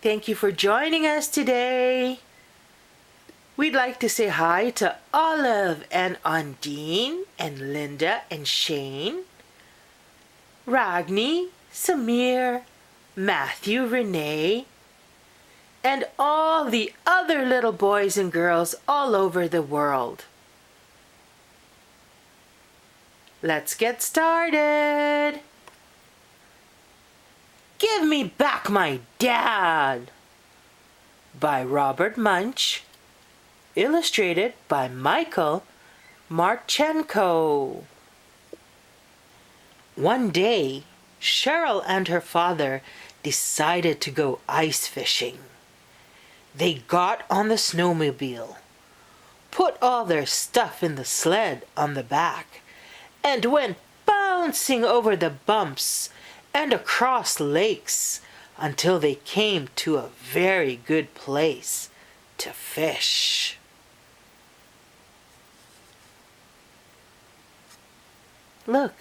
Thank you for joining us today. We'd like to say hi to Olive and Undine and Linda and Shane, Ragni, Samir, Matthew, Renee, and all the other little boys and girls all over the world. Let's get started. Give Me Back My Dad by Robert MUNSCH, illustrated by Michael MARTCHENKO. One day, Cheryl and her father decided to go ice fishing. They got on the snowmobile, put all their stuff in the sled on the back, and went bouncing over the bumps and across lakes until they came to a very good place to fish. Look,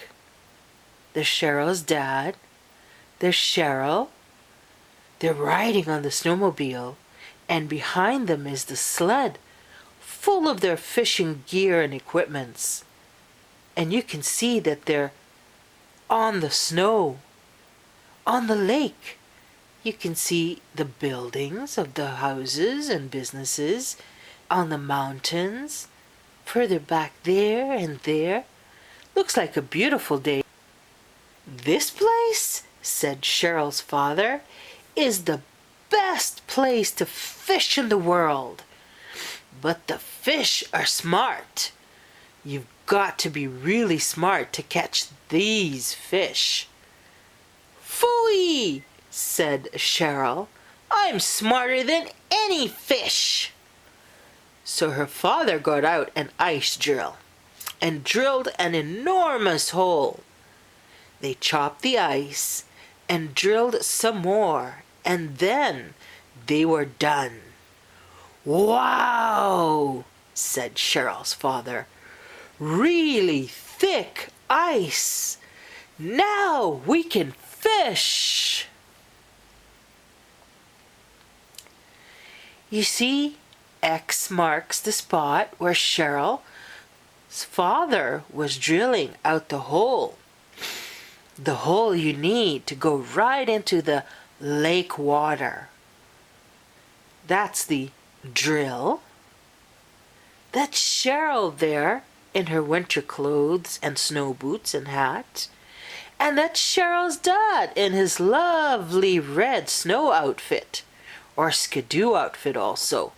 there's Cheryl's dad, there's Cheryl. They're riding on the snowmobile, and behind them is the sled full of their fishing gear and equipments. And you can see that they're on the snow. On the lake, you can see the buildings of the houses and businesses on the mountains, further back there and there. Looks like a beautiful day. This place, said Cheryl's father, is the best place to fish in the world. But the fish are smart. You've got to be really smart to catch these fish. Phooey, said Cheryl. I'm smarter than any fish. So her father got out an ice drill and drilled an enormous hole. They chopped the ice and drilled some more, and then they were done. Wow, said Cheryl's father. Really thick ice. Now we can fish. You see, X marks the spot where Cheryl's father was drilling out the hole. The hole you need to go right into the lake water. That's the drill. That's Cheryl there in her winter clothes and snow boots and hat. And that's Cheryl's dad in his lovely red snow outfit, or skidoo outfit also.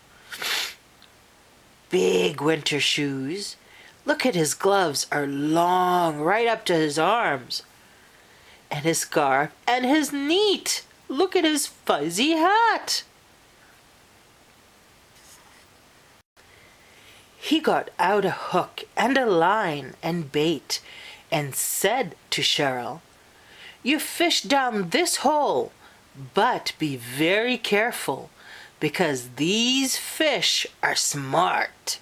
Big winter shoes. Look at his gloves are long right up to his arms. And his scarf and his neat. Look at his fuzzy hat. He got out a hook and a line and bait and said to Cheryl, "You fish down this hole, but be very careful because these fish are smart."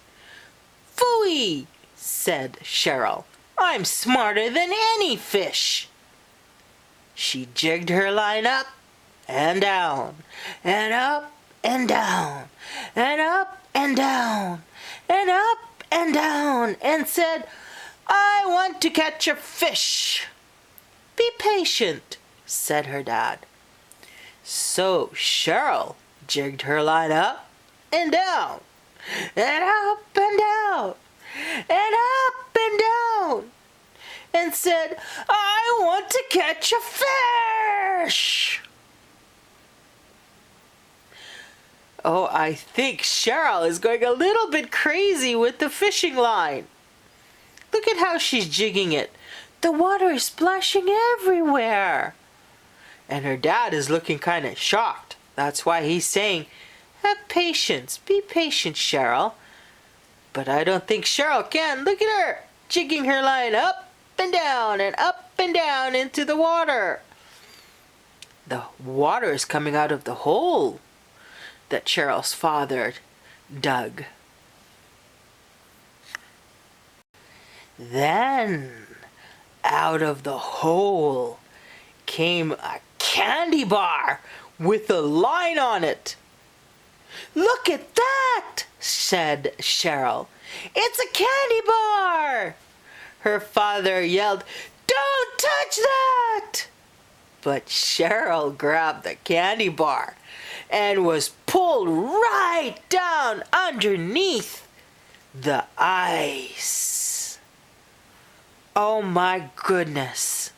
Phooey, said Cheryl. I'm smarter than any fish. She jigged her line up and down, and up and down, and up and down, and up and down, and said, "I want to catch a fish." "Be patient," said her dad. So Cheryl jigged her line up and down, and up and down, and up and down, and said, "I want to catch a fish." Oh, I think Cheryl is going a little bit crazy with the fishing line. Look at how she's jigging it. The water is splashing everywhere. And her dad is looking kind of shocked. That's why he's saying, "Have patience, be patient, Cheryl." But I don't think Cheryl can. Look at her, jigging her line up and down and up and down into the water. The water is coming out of the hole that Cheryl's father dug. Then, out of the hole came a candy bar with a line on it. "Look at that," said Cheryl. "It's a candy bar." Her father yelled, "Don't touch that!" But Cheryl grabbed the candy bar and was pulled right down underneath the ice. Oh my goodness.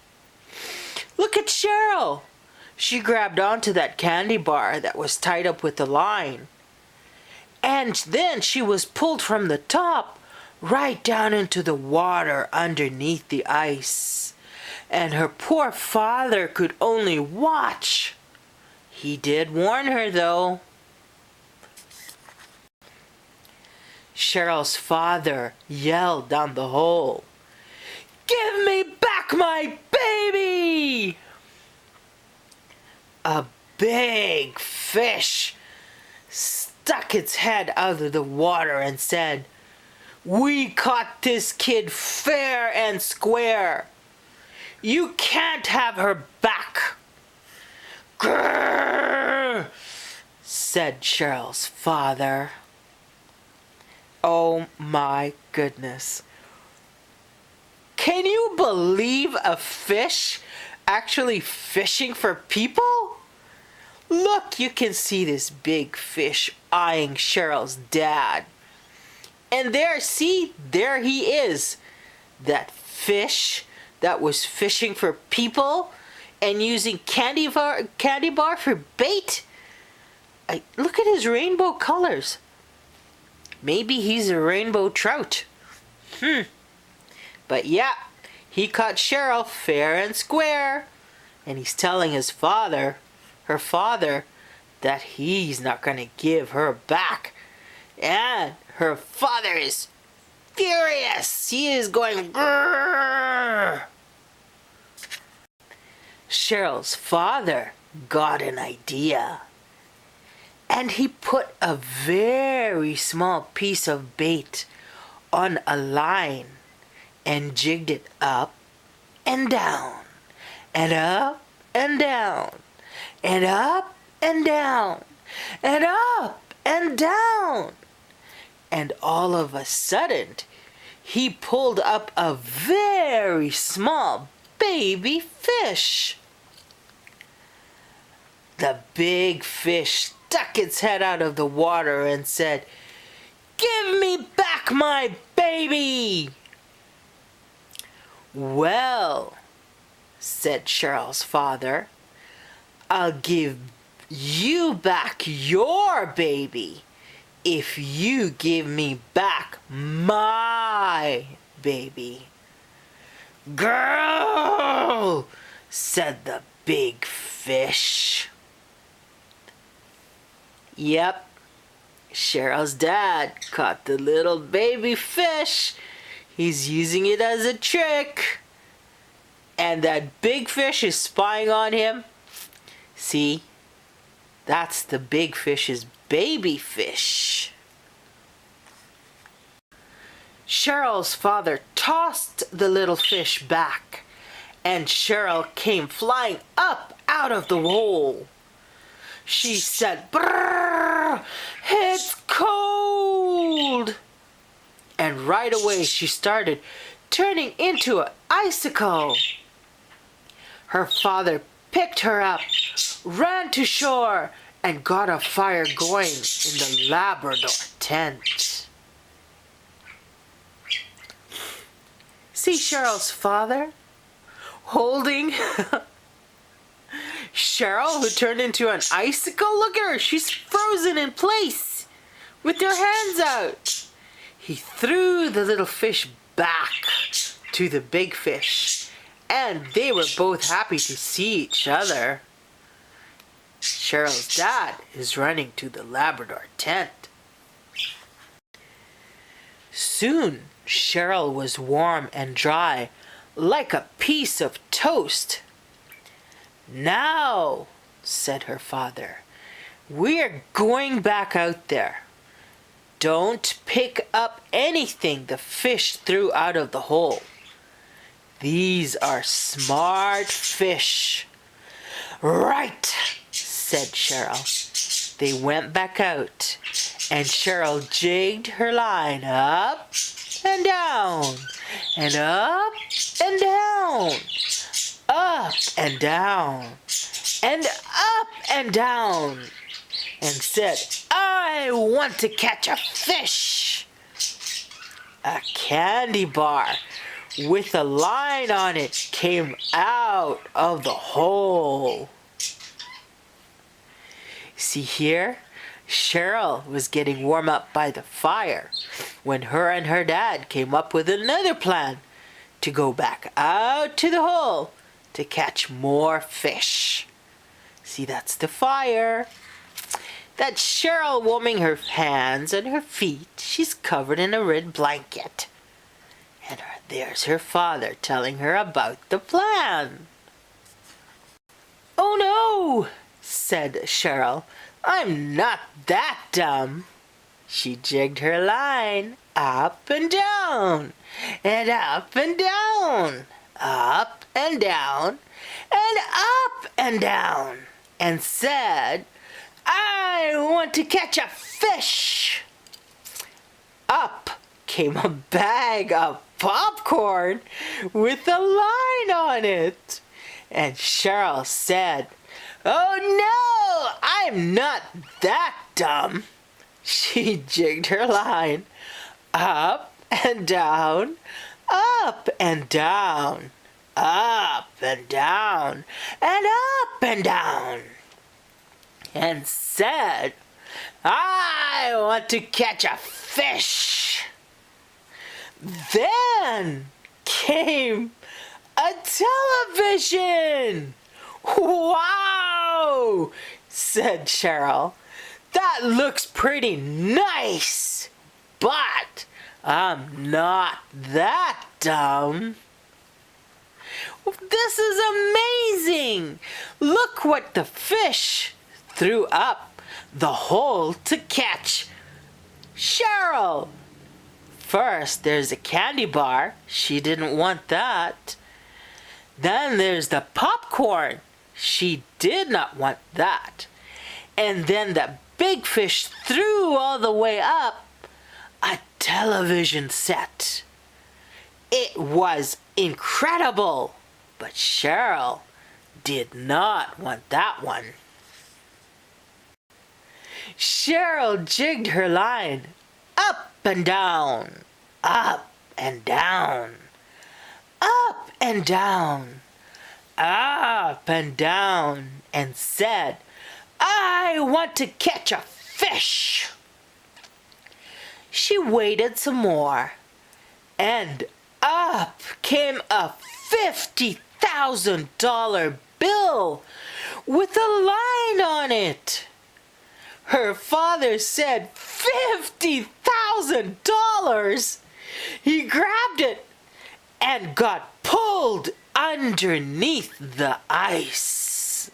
Look at Cheryl. She grabbed onto that candy bar that was tied up with a line. And then she was pulled from the top right down into the water underneath the ice. And her poor father could only watch. He did warn her, though. Cheryl's father yelled down the hole, "Give me back my baby!" A big fish stuck its head out of the water and said, "We caught this kid fair and square. You can't have her back." "Grrr," said Cheryl's father. Oh my goodness. Can you believe a fish actually fishing for people? Look, you can see this big fish eyeing Cheryl's dad. And there, see, there he is. That fish that was fishing for people and using candy bar for bait. Look at his rainbow colors. Maybe he's a rainbow trout. But yeah, he caught Cheryl fair and square. And he's telling his father, her father, that he's not going to give her back. And her father is furious. He is going, "Grrr." Cheryl's father got an idea. And he put a very small piece of bait on a line and jigged it up and down and up and down and up and down and up and down. And all of a sudden, he pulled up a very small baby fish. The big fish stuck its head out of the water and said, "Give me back my baby!" "Well," said Cheryl's father, "I'll give you back your baby if you give me back my baby." "Girl," said the big fish. Yep, Cheryl's dad caught the little baby fish. He's using it as a trick. And that big fish is spying on him. See, that's the big fish's baby fish. Cheryl's father tossed the little fish back, and Cheryl came flying up out of the hole. She said, "Brrr, it's cold." And right away she started turning into an icicle. Her father picked her up, ran to shore, and got a fire going in the Labrador tent. See Cheryl's father holding Cheryl, who turned into an icicle. Look at her, she's frozen in place with her hands out. He threw the little fish back to the big fish, and they were both happy to see each other. Cheryl's dad is running to the Labrador tent. Soon Cheryl was warm and dry, like a piece of toast. "Now," said her father, "we're going back out there. Don't pick up anything the fish threw out of the hole. These are smart fish." "Right," said Cheryl. They went back out, and Cheryl jigged her line up and down, and up and down, up and down, and up and down, and said, "I want to catch a fish." A candy bar with a line on it came out of the hole. See here, Cheryl was getting warm up by the fire when her and her dad came up with another plan to go back out to the hole to catch more fish. See, that's the fire. That's Cheryl warming her hands and her feet. She's covered in a red blanket. And there's her father telling her about the plan. "Oh no," said Cheryl. "I'm not that dumb." She jigged her line up and down, and up and down, up and down, and up and down, and said, "I want to catch a fish." Up came a bag of popcorn with a line on it. And Cheryl said, "Oh no, I'm not that dumb." She jigged her line up and down, up and down, up and down, and up and down, and said, "I want to catch a fish." Then came a television. "Wow," said Cheryl. "That looks pretty nice, but I'm not that dumb." "This is amazing. Look what the fish threw up the hole to catch Cheryl. First, there's a candy bar. She didn't want that. Then there's the popcorn. She did not want that. And then the big fish threw all the way up a television set. It was incredible, but Cheryl did not want that one. Cheryl jigged her line up and down, up and down, up and down, up and down, and said, "I want to catch a fish." She waited some more, and up came a $50,000 bill with a line on it. Her father said, $50,000. He grabbed it and got pulled underneath the ice.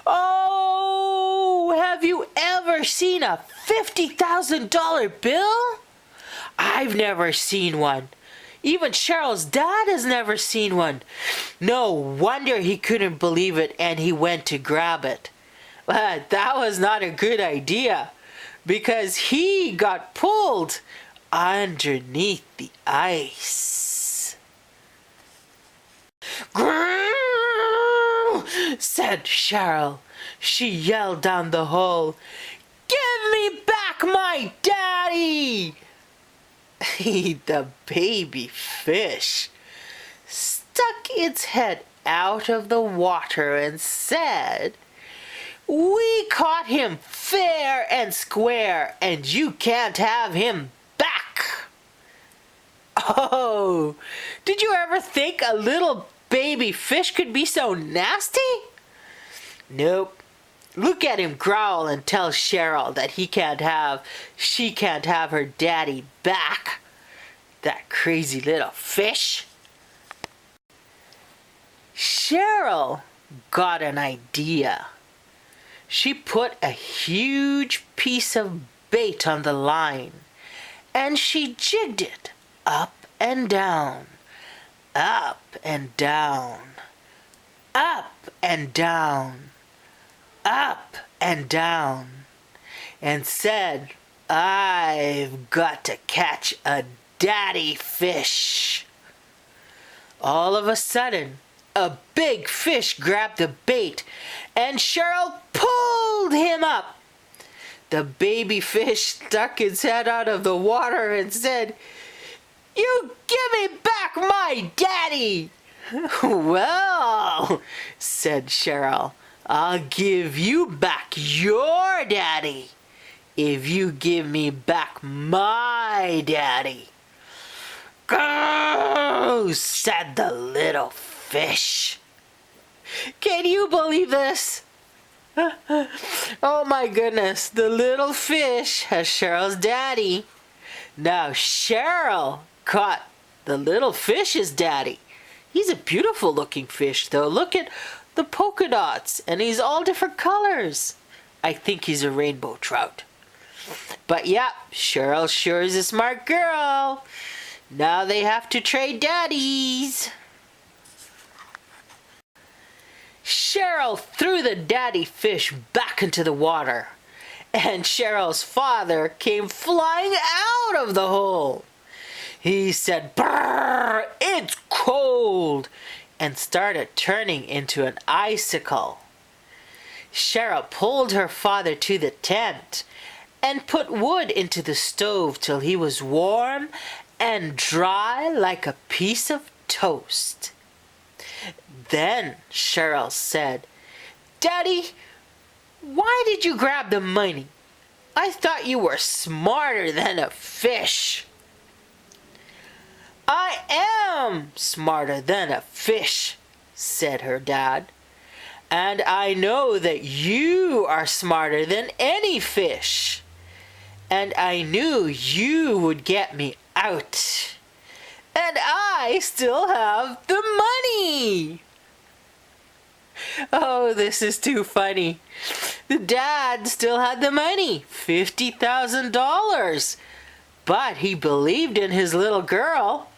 Oh, have you ever seen a $50,000 bill? I've never seen one. Even Cheryl's dad has never seen one. No wonder he couldn't believe it and he went to grab it. But that was not a good idea because he got pulled underneath the ice. "Grrr!" said Cheryl. She yelled down the hole, "Give me back my daddy!" The baby fish stuck its head out of the water and said, "We caught him fair and square, and you can't have him back." Oh, did you ever think a little baby fish could be so nasty? Nope. Look at him growl and tell Cheryl that she can't have her daddy back. That crazy little fish. Cheryl got an idea. She put a huge piece of bait on the line, and she jigged it up and down, up and down, up and down, up and down and said, "I've got to catch a daddy fish." All of a sudden, a big fish grabbed the bait and Cheryl pulled him up. The baby fish stuck its head out of the water and said, "You give me back my daddy." "Well," said Cheryl, "I'll give you back your daddy if you give me back my daddy." "Go," said the little fish. Can you believe this? Oh my goodness, the little fish has Cheryl's daddy. Now Cheryl caught the little fish's daddy. He's a beautiful looking fish though. Look at the polka dots, and he's all different colors. I think he's a rainbow trout. But yeah, Cheryl sure is a smart girl. Now they have to trade daddies. Cheryl threw the daddy fish back into the water, and Cheryl's father came flying out of the hole. He said, "Brrr, it's cold," and started turning into an icicle. Cheryl pulled her father to the tent and put wood into the stove till he was warm and dry like a piece of toast. Then Cheryl said, "Daddy, why did you grab the money? I thought you were smarter than a fish." "I am smarter than a fish," said her dad. "And I know that you are smarter than any fish. And I knew you would get me out. And I still have the money." Oh, this is too funny. The dad still had the money, $50,000. But he believed in his little girl,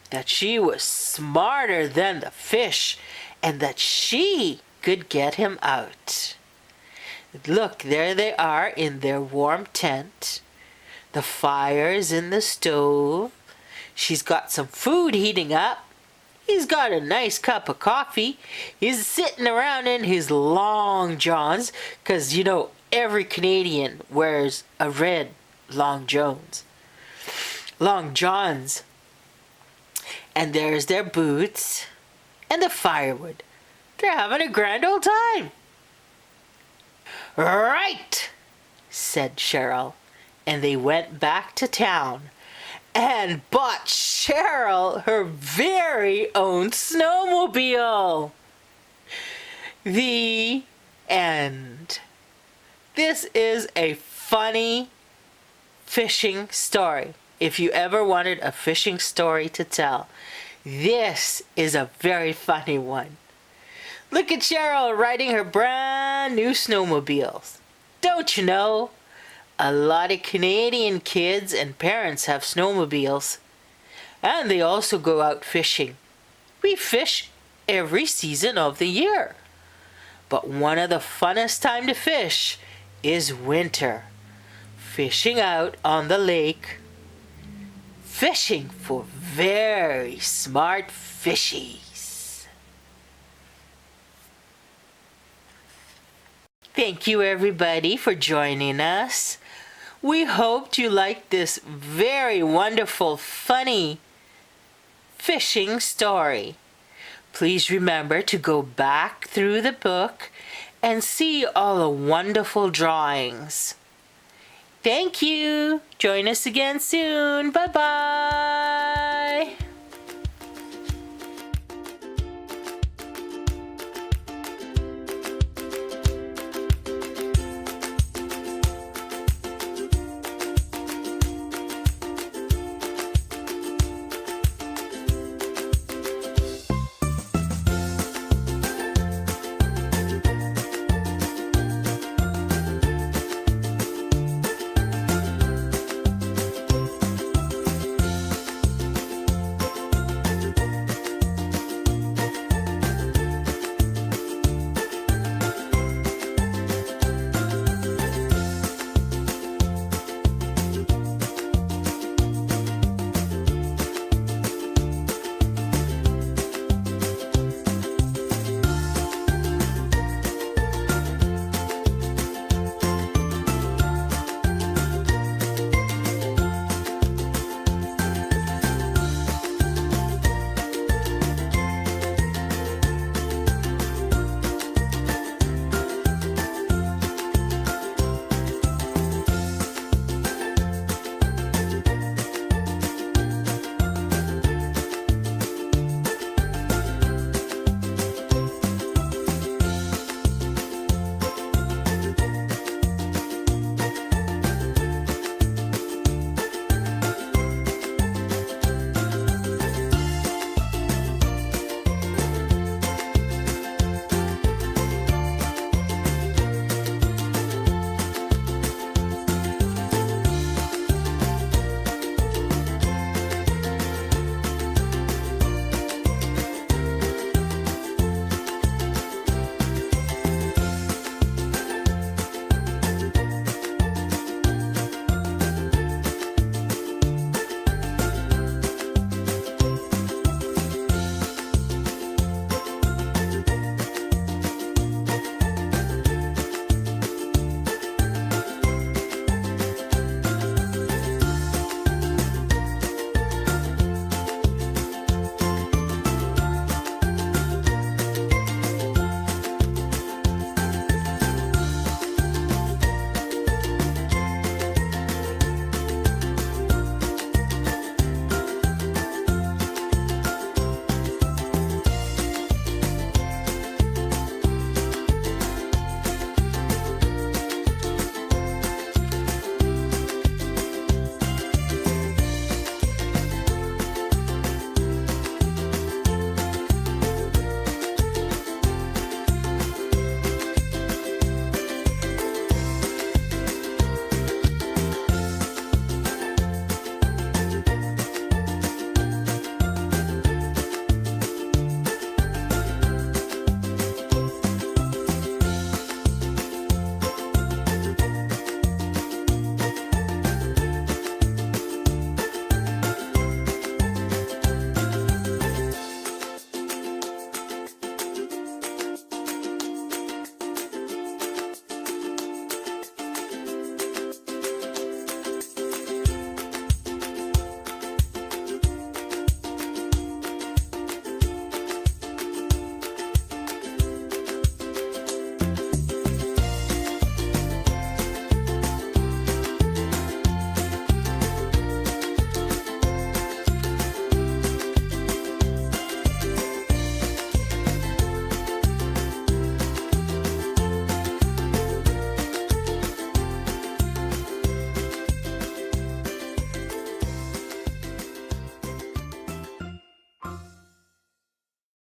that she was smarter than the fish and that she could get him out. Look, there they are in their warm tent. The fire's in the stove. She's got some food heating up. He's got a nice cup of coffee. He's sitting around in his long johns, because you know every Canadian wears a red long johns. Long johns. And there's their boots and the firewood. They're having a grand old time. "Right," said Cheryl, and they went back to town and bought Cheryl her very own snowmobile. The end. This is a funny fishing story. If you ever wanted a fishing story to tell, this is a very funny one. Look at Cheryl riding her brand new snowmobiles. Don't you know? A lot of Canadian kids and parents have snowmobiles. And they also go out fishing. We fish every season of the year. But one of the funnest time to fish is winter. Fishing out on the lake. Fishing for very smart fishies. Thank you everybody for joining us. We hoped you liked this very wonderful, funny fishing story. Please remember to go back through the book and see all the wonderful drawings. Thank you. Join us again soon. Bye-bye.